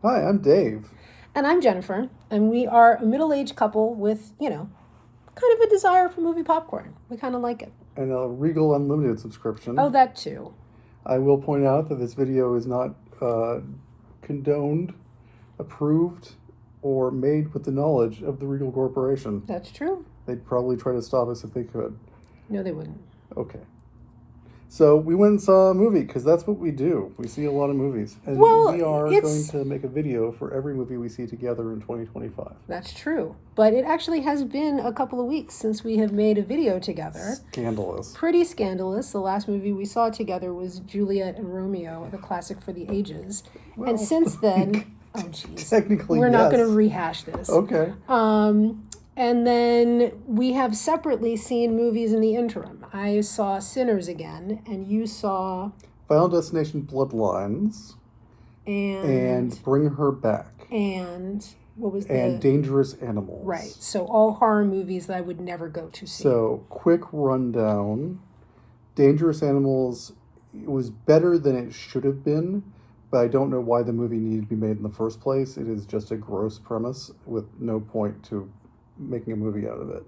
Hi, I'm Dave. And I'm Jennifer, and we are a middle aged couple with, kind of a desire for movie popcorn. We kind of like it. And a Regal Unlimited Oh, subscription. that too. I will point out that this video is not condoned, approved, or made with the knowledge of the Regal Corporation. That's true. They'd probably try to stop us if they could. No, they wouldn't. Okay. So we went and saw a movie because that's what we do. We see a lot of movies. And Well, we are going it's. to make a video for every movie we see together in 2025. That's true. But it actually has been a couple of weeks since we have made a video together. Scandalous. Pretty scandalous. The last movie we saw together was Juliet and Romeo, the classic for the ages. Well, and since then. Oh, jeez. Technically, We're not yes. going to rehash this. Okay. And then we have separately seen movies in the interim. I saw Sinners again, and you saw Final Destination Bloodlines. And Bring Her Back. And what was and Dangerous Animals. Right. So all horror movies that I would never go to see. So, quick rundown. Dangerous Animals was better than it should have been, but I don't know why the movie needed to be made in the first place. It is just a gross premise with no point to making a movie out of it.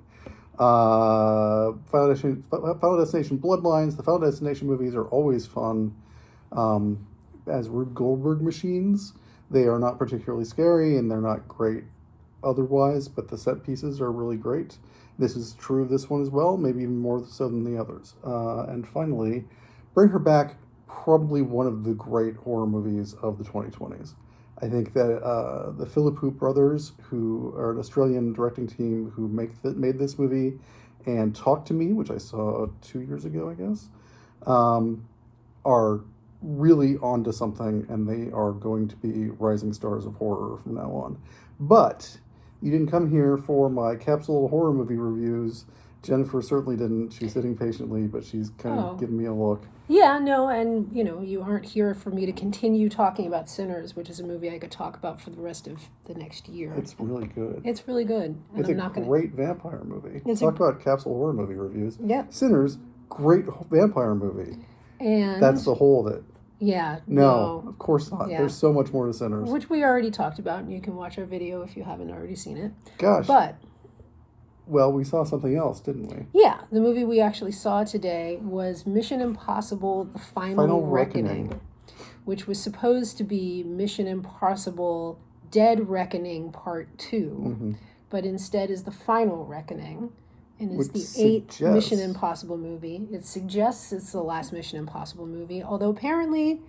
Final Destination Bloodlines. The Final Destination movies are always fun. As Rube Goldberg machines, they are not particularly scary and they're not great otherwise, but the set pieces are really great. This is true of this one as well, maybe even more so than the others. And finally, Bring Her Back, probably one of the great horror movies of the 2020s. I think that the Philippou brothers, who are an Australian directing team who made this movie, and Talk to Me, which I saw 2 years ago, I guess, are really onto something, and they are going to be rising stars of horror from now on. But you didn't come here for my capsule horror movie reviews. Jennifer certainly didn't. She's sitting patiently, but she's kind of giving me a look. Yeah, no, and you aren't here for me to continue talking about Sinners, which is a movie I could talk about for the rest of the next year. It's really good. It's really good. And it's great vampire movie. Talk about capsule horror movie reviews. Yeah. Sinners, great vampire movie. And that's the whole of it. Yeah. No, of course not. Yeah. There's so much more to Sinners. Which we already talked about, and you can watch our video if you haven't already seen it. Gosh. But well, we saw something else, didn't we? Yeah, the movie we actually saw today was Mission Impossible: The Final Reckoning, which was supposed to be Mission Impossible: Dead Reckoning Part 2, but instead is The Final Reckoning, and is the 8th Mission Impossible movie. It suggests it's the last Mission Impossible movie, although apparently,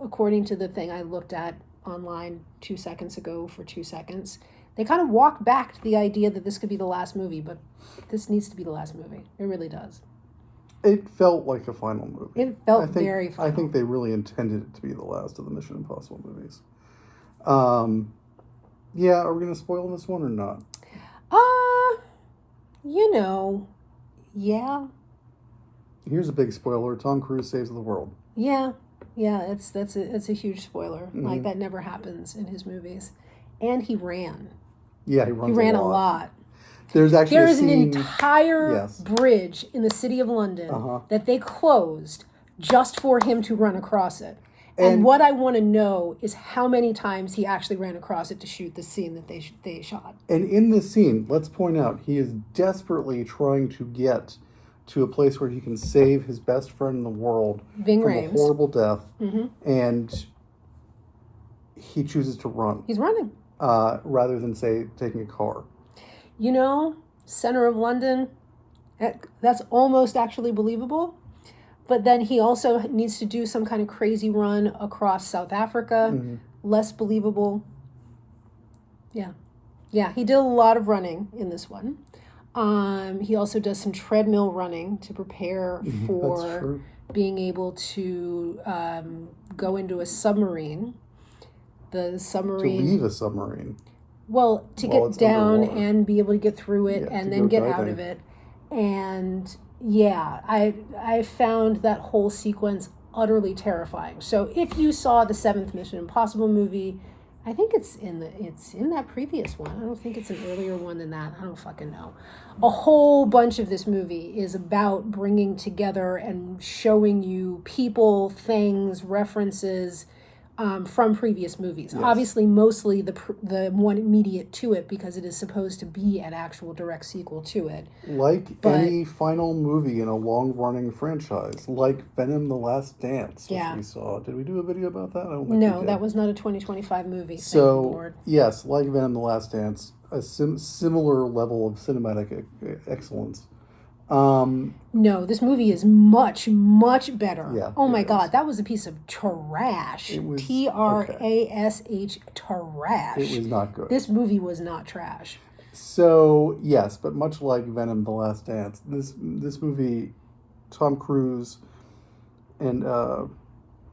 according to the thing I looked at online 2 seconds ago for 2 seconds, they kind of walk back to the idea that this could be the last movie, but this needs to be the last movie. It really does. It felt like a final movie. It felt very final. I think they really intended it to be the last of the Mission Impossible movies. Yeah, are we going to spoil this one or not? Yeah. Here's a big spoiler. Tom Cruise saves the world. Yeah, it's a huge spoiler. Like, that never happens in his movies. And he ran. Yeah, he ran a lot. There is an entire bridge in the city of London that they closed just for him to run across it. And what I want to know is how many times he actually ran across it to shoot the scene that they shot. And in this scene, let's point out, he is desperately trying to get to a place where he can save his best friend in the world Ving from Rhames. a horrible death. And he chooses to run. He's running. Rather than, say, taking a car. Center of London, that's almost actually believable. But then he also needs to do some kind of crazy run across South Africa. Less believable. Yeah, he did a lot of running in this one. He also does some treadmill running to prepare for being able to go into a submarine. The submarine. To leave a submarine. Well, to get down and be able to get through it and then get out of it. And yeah, I found that whole sequence utterly terrifying. So if you saw the 7th Mission Impossible movie, I think it's in that previous one. I don't think it's an earlier one than that. I don't fucking know. A whole bunch of this movie is about bringing together and showing you people, things, references, from previous movies. Yes. Obviously, mostly the one immediate to it, because it is supposed to be an actual direct sequel to it. Like any final movie in a long-running franchise, like Venom: The Last Dance, which we saw. Did we do a video about that? I don't think we did. That was not a 2025 movie. So, thank you, Lord. Yes, like Venom: The Last Dance, a similar level of cinematic excellence. No, this movie is much, much better. Yeah, oh my God, that was a piece of trash. It was Trash. Trash. It was not good. This movie was not trash. So yes, but much like Venom: The Last Dance, this movie, Tom Cruise and not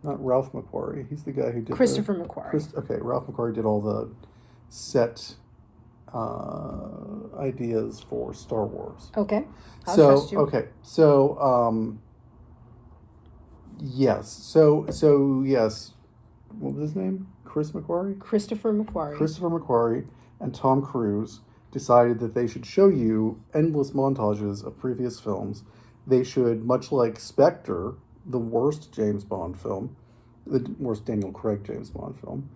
Ralph McQuarrie. He's the guy who did Christopher McQuarrie. Ralph McQuarrie did all the set ideas for Star Wars. Okay. I'll trust you. Okay. So yes. So yes. What was his name? Christopher McQuarrie and Tom Cruise decided that they should show you endless montages of previous films. They should, much like Spectre, the worst James Bond film, the worst Daniel Craig James Bond film,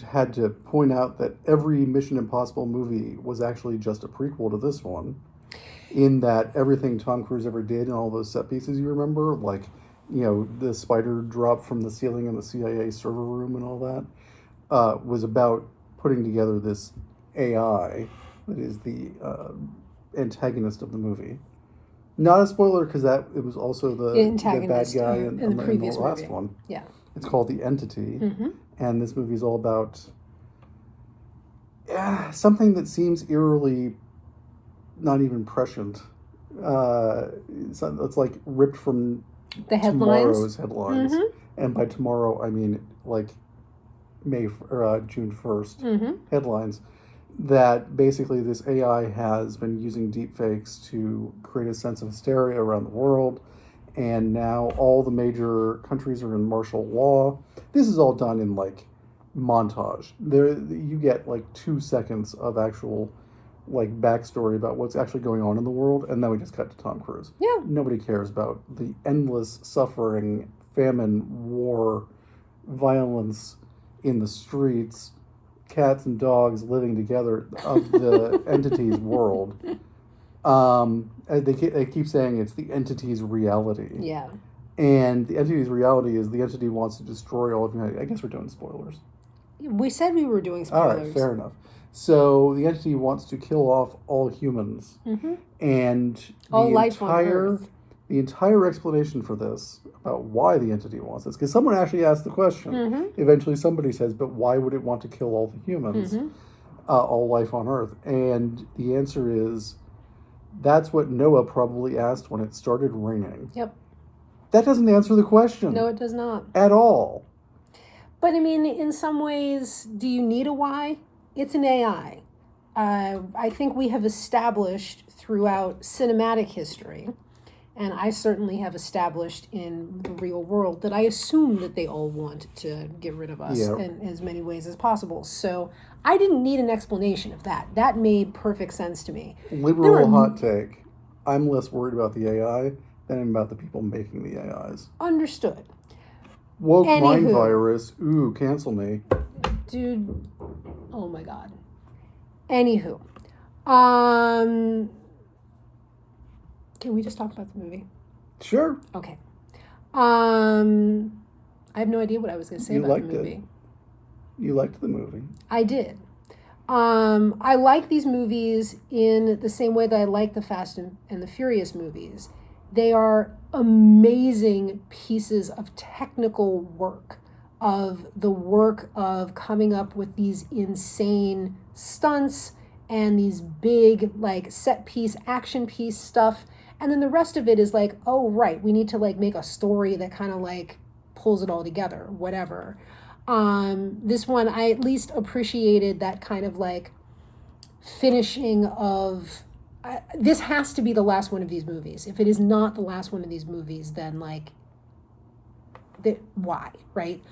had to point out that every Mission Impossible movie was actually just a prequel to this one, in that everything Tom Cruise ever did and all those set pieces you remember, like, the spider drop from the ceiling in the CIA server room and all that, was about putting together this AI that is the antagonist of the movie. Not a spoiler, because it was also the bad guy in the previous last movie. one. Yeah. It's called The Entity, and this movie is all about something that seems eerily not even prescient. It's like ripped from the headlines. Tomorrow's headlines, and by tomorrow I mean like June 1st headlines. That basically this AI has been using deepfakes to create a sense of hysteria around the world, and now all the major countries are in martial law. This is all done in like montage. You get like 2 seconds of actual like backstory about what's actually going on in the world, and then we just cut to Tom Cruise. Yeah. Nobody cares about the endless suffering, famine, war, violence in the streets, cats and dogs living together of the entity's world. They keep saying it's the entity's reality. Yeah. And the entity's reality is the entity wants to destroy all of humanity. I guess we're doing spoilers. We said we were doing spoilers. All right, fair enough. So the entity wants to kill off all humans. And all life on Earth. The entire explanation for this, about why the entity wants this, because someone actually asked the question. Eventually somebody says, but why would it want to kill all the humans, all life on Earth? And the answer is, that's what Noah probably asked when it started raining. Yep. That doesn't answer the question. No, it does not. At all. But I mean, in some ways, do you need a why? It's an AI. I think we have established throughout cinematic history, and I certainly have established in the real world, that I assume that they all want to get rid of us in as many ways as possible. So I didn't need an explanation of that. That made perfect sense to me. Liberal hot take. I'm less worried about the AI than I'm about the people making the AIs. Understood. Woke mind virus. Ooh, cancel me. Dude, oh my God. Anywho. Can we just talk about the movie? Sure. Okay. I have no idea what I was going to say about the movie. You liked the movie. I did. I like these movies in the same way that I like the Fast and the Furious movies. They are amazing pieces of technical work, of the work of coming up with these insane stunts and these big like set piece, action piece stuff. And then the rest of it is like, oh, right, we need to like make a story that kind of like pulls it all together, whatever. This one, I at least appreciated that kind of like finishing of, this has to be the last one of these movies. If it is not the last one of these movies, then like, why, right?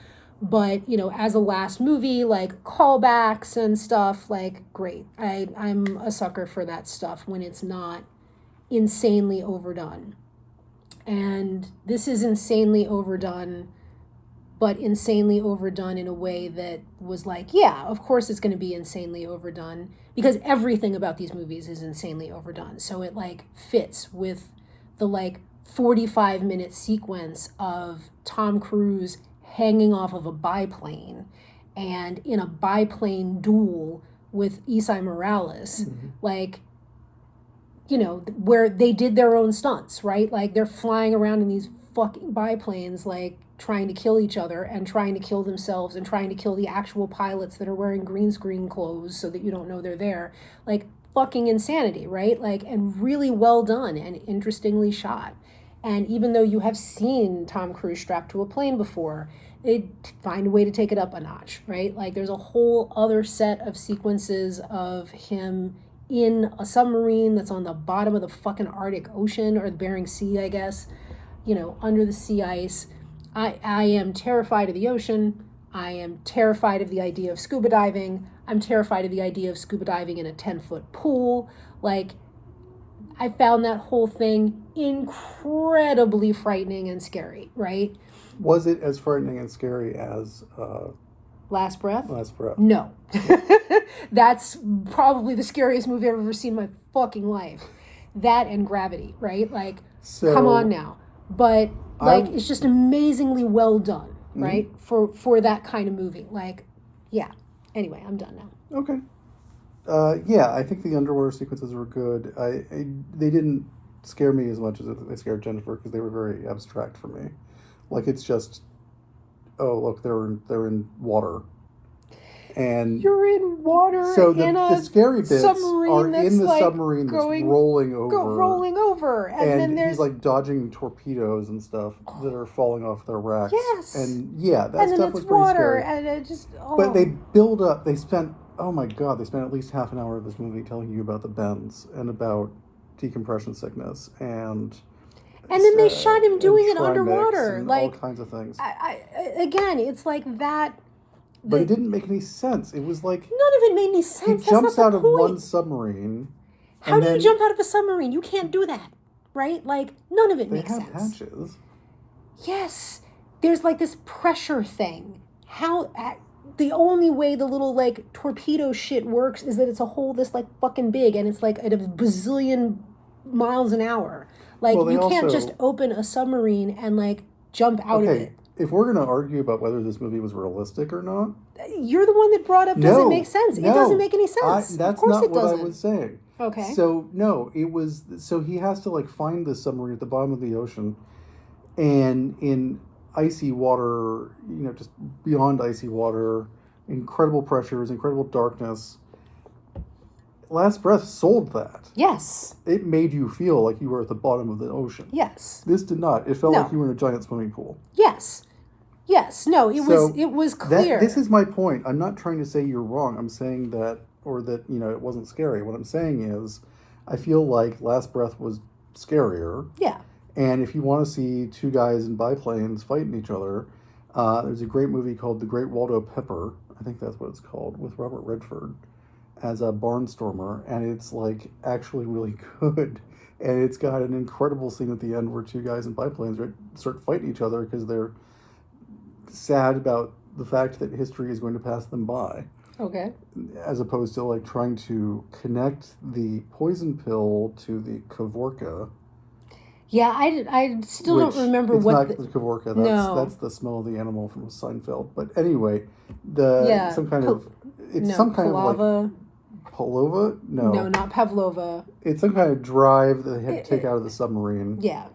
But, as a last movie, like callbacks and stuff, like, great. I'm a sucker for that stuff when it's not insanely overdone. And this is insanely overdone but insanely overdone in a way that was like, yeah, of course it's going to be insanely overdone because everything about these movies is insanely overdone. So it like fits with the like 45-minute sequence of Tom Cruise hanging off of a biplane and in a biplane duel with Isai Morales. Like, you know, where they did their own stunts, right? Like they're flying around in these fucking biplanes, like trying to kill each other and trying to kill themselves and trying to kill the actual pilots that are wearing green screen clothes so that you don't know they're there. Like fucking insanity, right? Like, and really well done and interestingly shot. And even though you have seen Tom Cruise strapped to a plane before, they find a way to take it up a notch, right? Like there's a whole other set of sequences of him in a submarine that's on the bottom of the fucking Arctic Ocean or the Bering Sea, I guess, you know, under the sea ice. I am terrified of the ocean. I am terrified of the idea of scuba diving. I'm terrified of the idea of scuba diving in a 10-foot pool. Like, I found that whole thing incredibly frightening and scary, right? Was it as frightening and scary as Last Breath? Last Breath? No. That's probably the scariest movie I've ever seen in my fucking life. That and Gravity, right? Like, So, come on now. But, like, it's just amazingly well done, right? For that kind of movie. Like, yeah. Anyway, I'm done now. Okay. Yeah, I think the underwater sequences were good. They didn't scare me as much as they scared Jennifer because they were very abstract for me. Like it's just, oh look, they're in water, and you're in water. So in the scary bits are submarine in the like submarine that's rolling over, and then there's he's like dodging torpedoes and stuff that are falling off their racks. Yes, and yeah, that and stuff then was it's pretty water, scary. and it just But they build up. They spent. Oh my God! They spent at least half an hour of this movie telling you about the bends and about decompression sickness and then they shot him doing it Trimix underwater, and like all kinds of things. Again, it's like that. But it didn't make any sense. It was like none of it made any sense. He jumps out of point. one submarine. How do you jump out of a submarine? You can't do that, right? Like none of it makes sense. They have hatches. Yes, there's like this pressure thing. How? The only way the little like torpedo shit works is that it's a hole this like fucking big and it's like at a bazillion miles an hour. Like you can't just open a submarine and like jump out of it. If we're going to argue about whether this movie was realistic or not, you're the one that brought up does it make sense? It doesn't make any sense. That's of course not it what doesn't. I was saying. Okay. So no, it was he has to like find this submarine at the bottom of the ocean, and in icy water, just beyond icy water, incredible pressures, incredible darkness. Last Breath sold that. Yes. It made you feel like you were at the bottom of the ocean. Yes. This did not. It felt like you were in a giant swimming pool. Yes. Yes. No, it was clear. This is my point. I'm not trying to say you're wrong. I'm saying that it wasn't scary. What I'm saying is I feel like Last Breath was scarier. Yeah. And if you want to see two guys in biplanes fighting each other, there's a great movie called The Great Waldo Pepper. I think that's what it's called, with Robert Redford as a barnstormer, and it's like actually really good, and it's got an incredible scene at the end where two guys in biplanes start fighting each other because they're sad about the fact that history is going to pass them by. Okay. As opposed to like trying to connect the poison pill to the Kavorka. Yeah, I still don't remember it's what not the Kavorka. That's the smell of the animal from Seinfeld. But anyway, some kind of like Pavlova? No, not Pavlova. It's some kind of drive that they had to take out of the submarine. Yeah.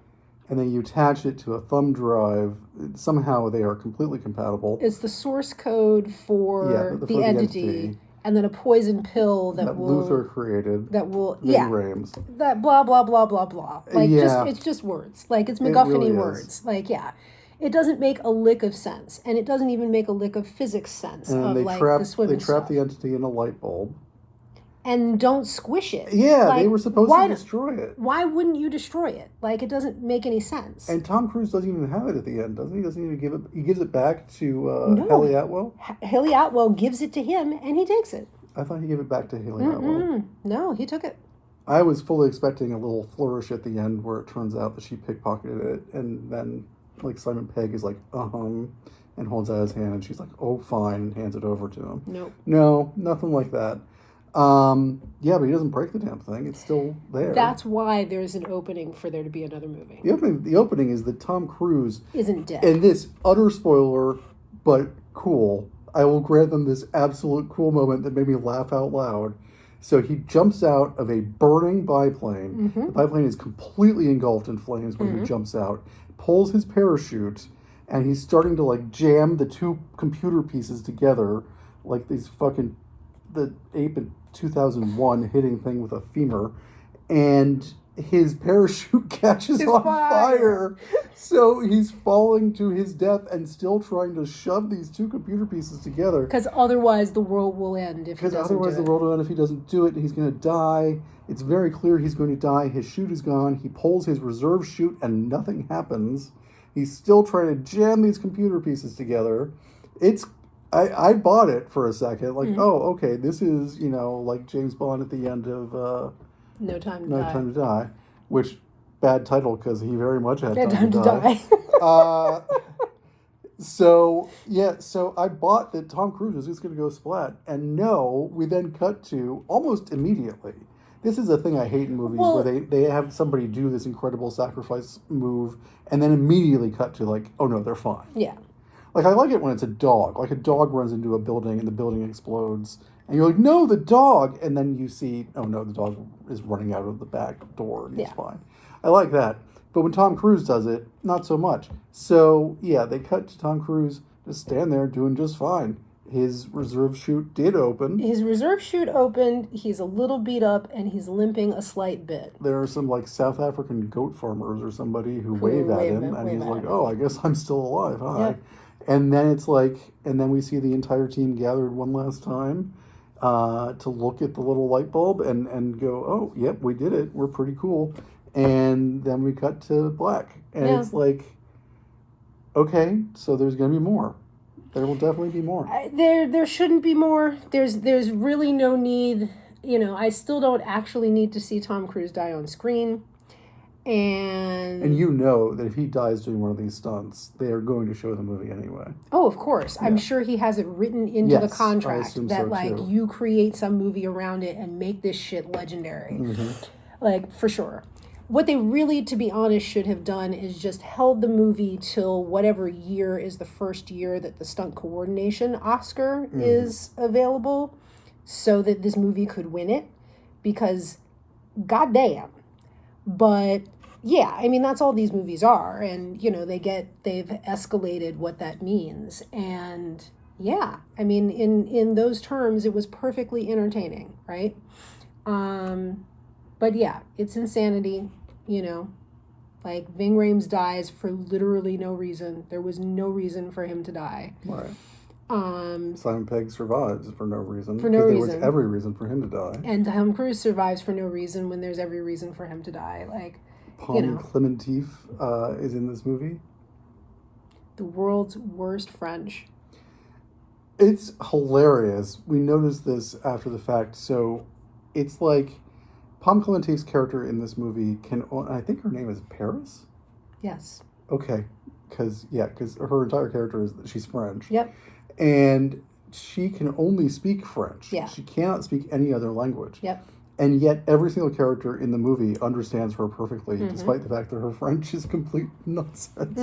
And then you attach it to a thumb drive. Somehow they are completely compatible. It's the source code for the entity. And then a poison pill that Luther created. That will Rames. That blah blah blah blah blah. Like it's just words. Like it's MacGuffin-y words. Like it doesn't make a lick of sense, and it doesn't even make a lick of physics sense. And the swimming they trap the entity in a light bulb. And don't squish it. Yeah, they were supposed to destroy it. Why wouldn't you destroy it? Like, it doesn't make any sense. And Tom Cruise doesn't even have it at the end, doesn't he? Doesn't even give it. He gives it back to Haley Atwell. Haley Atwell gives it to him, and he takes it. I thought he gave it back to Haley Atwell. No, he took it. I was fully expecting a little flourish at the end where it turns out that she pickpocketed it, and then like Simon Pegg is like, and holds out his hand, and she's like, "Oh, fine," and hands it over to him. Nope. No, nothing like that. Yeah, but he doesn't break the damn thing. It's still there. That's why there's an opening for there to be another movie. The opening is that Tom Cruise Isn't dead. and this utter spoiler, but cool. I will grant them this absolute cool moment that made me laugh out loud. So he jumps out of a burning biplane. The biplane is completely engulfed in flames when he jumps out, pulls his parachute, and he's starting to like jam the two computer pieces together like these fucking the ape in 2001 hitting thing with a femur, and his parachute catches on fire. So he's falling to his death and still trying to shove these two computer pieces together. Because otherwise the world will end if he doesn't do it. Because otherwise the world will end if he doesn't do it. He's going to die. It's very clear he's going to die. His chute is gone. He pulls his reserve chute and nothing happens. He's still trying to jam these computer pieces together. I bought it for a second. Like, oh, okay, this is, like James Bond at the end of... No Time to No Die. Time to Die, which bad title because he very much had Time to Die. So I bought that Tom Cruise is just going to go splat, and no, we then cut to almost immediately. This is a thing I hate in movies where they have somebody do this incredible sacrifice move, and then immediately cut to like, oh no, they're fine. Yeah. Like I like it when it's a dog. Like a dog runs into a building and the building explodes. And you're like, no, the dog. And then you see, oh no, the dog is running out of the back door and he's fine. I like that. But when Tom Cruise does it, not so much. So, yeah, they cut to Tom Cruise just stand there doing just fine. His reserve chute did open. His reserve chute opened. He's a little beat up and he's limping a slight bit. There are some like South African goat farmers or somebody who wave at him. And he's like, oh, I guess I'm still alive. Hi. Yeah. And then it's like, and then we see the entire team gathered one last time. To look at the little light bulb and go, oh, yep, we did it. We're pretty cool. And then we cut to black. And it's like, okay, so there's going to be more. There will definitely be more. There shouldn't be more. There's really no need. I still don't actually need to see Tom Cruise die on screen. And that if he dies doing one of these stunts, they are going to show the movie anyway. Oh, of course. Yeah. I'm sure he has it written into the contract that you create some movie around it and make this shit legendary. Like, for sure. What they really, to be honest, should have done is just held the movie till whatever year is the first year that the stunt coordination Oscar is available, so that this movie could win it. Because, goddamn. But yeah, I mean, that's all these movies are. And, they've escalated what that means. And yeah, I mean, in those terms, it was perfectly entertaining, right? But yeah, it's insanity, Like, Ving Rhames dies for literally no reason. There was no reason for him to die. Right. Simon Pegg survives for no reason. For no reason. There was every reason for him to die. And Tom Cruise survives for no reason when there's every reason for him to die. Like, Palm Clementif is in this movie. The world's worst French. It's hilarious. We noticed this after the fact. So it's like Palm Clementif's character in this movie I think her name is Paris? Yes. Okay. Because her entire character is that she's French. Yep. And she can only speak French. Yeah. She cannot speak any other language. Yep. And yet every single character in the movie understands her perfectly, despite the fact that her French is complete nonsense.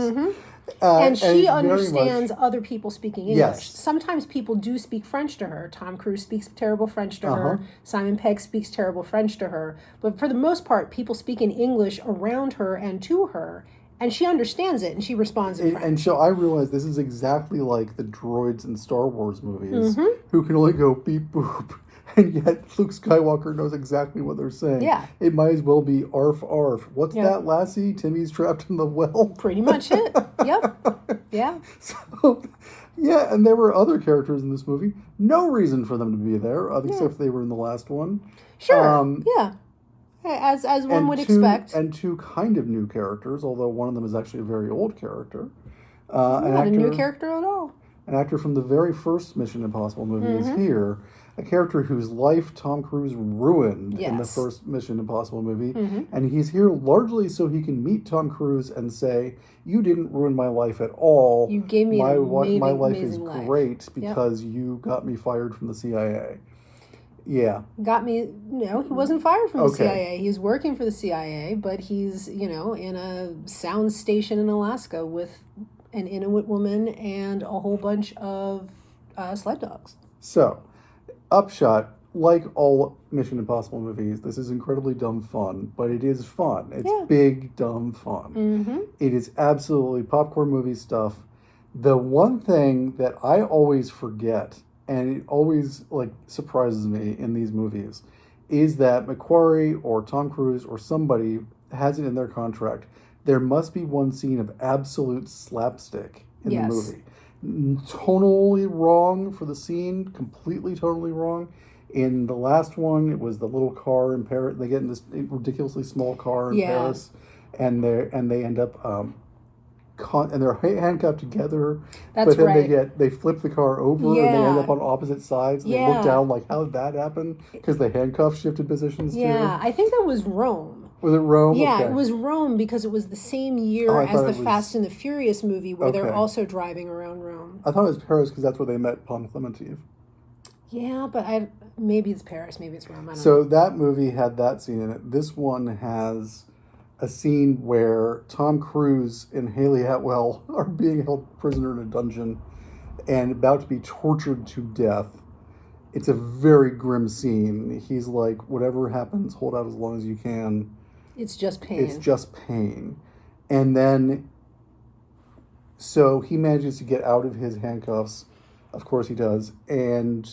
And she understands other people speaking English. Yes. Sometimes people do speak French to her. Tom Cruise speaks terrible French to her. Simon Pegg speaks terrible French to her. But for the most part, people speak in English around her and to her. And she understands it, and she responds in French. And so I realize this is exactly like the droids in Star Wars movies, who can only go beep boop, and yet Luke Skywalker knows exactly what they're saying. Yeah. It might as well be arf arf. What's that, lassie? Timmy's trapped in the well? Pretty much it. Yep. Yeah. So, yeah, and there were other characters in this movie. No reason for them to be there, except they were in the last one. Sure. Yeah. As one would expect. And two kind of new characters, although one of them is actually a very old character. Not a new character at all. an actor from the very first Mission Impossible movie, is here. A character whose life Tom Cruise ruined in the Yes. first Mission Impossible movie. And he's here largely so he can meet Tom Cruise and say, "You didn't ruin my life at all. You gave me my, an amazing, my life is amazing life." great because you got me fired from the CIA." Yeah. Got me, he wasn't fired from the Okay. CIA. He was working for the CIA, but he's, in a sound station in Alaska with an Inuit woman and a whole bunch of sled dogs. So, upshot, like all Mission Impossible movies, this is incredibly dumb fun, but it is fun. It's big, dumb fun. It is absolutely popcorn movie stuff. The one thing that I always forget, and it always surprises me in these movies, is that Macquarie or Tom Cruise or somebody has it in their contract. There must be one scene of absolute slapstick in the movie. Tonally wrong for the scene, completely tonally wrong. In the last one, it was the little car in Paris. They get in this ridiculously small car in Paris, and they end up and they're handcuffed together. That's but then right. they flip the car over and they end up on opposite sides. And they look down like, how did that happen? Because the handcuffs shifted positions too. I think that was Rome. Was it Rome? Yeah, Okay. it was Rome because it was the same year as the Fast and the Furious movie where they're also driving around Rome. I thought it was Paris because that's where they met Pon Clemente. Yeah, but maybe it's Paris, maybe it's Rome. I don't know. So that movie had that scene in it. This one has a scene where Tom Cruise and Haley Atwell are being held prisoner in a dungeon and about to be tortured to death. It's a very grim scene. He's like, whatever happens, hold out as long as you can. It's just pain. It's just pain. And then, so he manages to get out of his handcuffs. Of course he does. And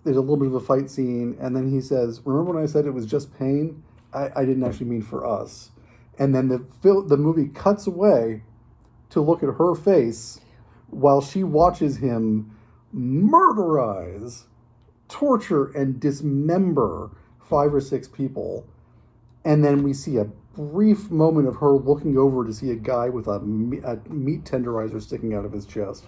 there's a little bit of a fight scene. And then he says, remember when I said it was just pain? I didn't actually mean for us. And then the movie cuts away to look at her face while she watches him murderize, torture, and dismember 5 or 6 people. And then we see a brief moment of her looking over to see a guy with a meat tenderizer sticking out of his chest.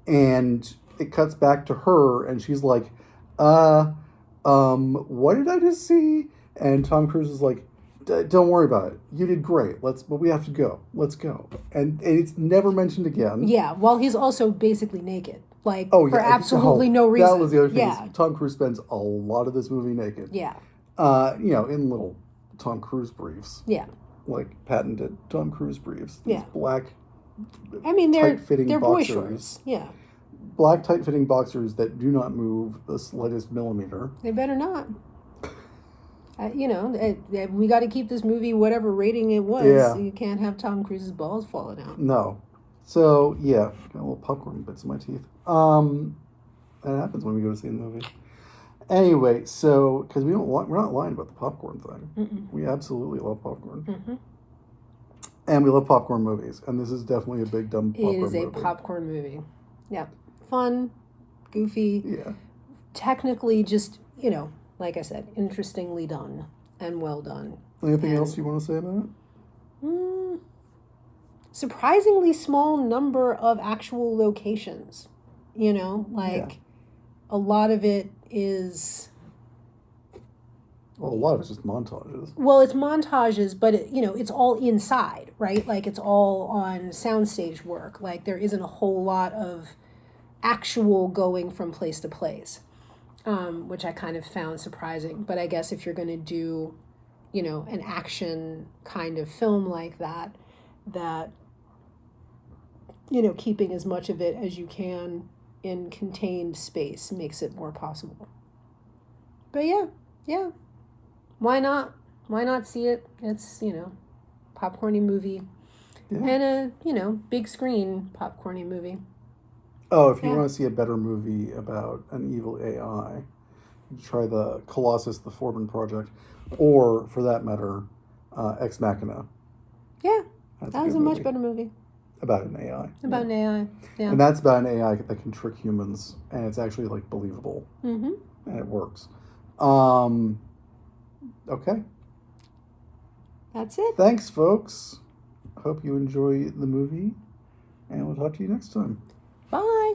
And it cuts back to her, and she's like, what did I just see? And Tom Cruise is like, don't worry about it. You did great. But we have to go. Let's go. And it's never mentioned again. Yeah, well, he's also basically naked. For absolutely no reason. That was the other thing. Yeah. Tom Cruise spends a lot of this movie naked. Yeah. In little Tom Cruise briefs. Yeah. Like patented Tom Cruise briefs. These black, tight-fitting they're boy boxers. shorts. Yeah. Black tight-fitting boxers that do not move the slightest millimeter. They better not. We got to keep this movie whatever rating it was. Yeah. You can't have Tom Cruise's balls falling out. No. So, yeah, got a little popcorn bits in my teeth. That happens when we go to see the movie. Anyway, so, because we're not lying about the popcorn thing. Mm-mm. We absolutely love popcorn. Mm-hmm. And we love popcorn movies. And this is definitely a big, dumb popcorn movie. It is a popcorn movie. Yeah. Fun, goofy. Yeah. Technically just, like I said, interestingly done and well done. Anything else you want to say about it? Surprisingly small number of actual locations. A lot of it is... Well, a lot of it's just montages. Well, it's montages, but it's all inside, right? It's all on soundstage work. There isn't a whole lot of actual going from place to place, which I kind of found surprising. But I guess if you're going to do, an action kind of film like that, keeping as much of it as you can in contained space makes it more possible. But yeah. Why not? Why not see it? It's, popcorny movie. Yeah. And a, big screen popcorny movie. Oh, if you want to see a better movie about an evil AI, try the Colossus, the Foreman Project, or, for that matter, Ex Machina. Yeah, that was a much better movie. About an AI. About an AI, yeah. And that's about an AI that can trick humans, and it's actually, believable. Mm-hmm. And it works. Okay. That's it. Thanks, folks. Hope you enjoy the movie, and we'll talk to you next time. Bye.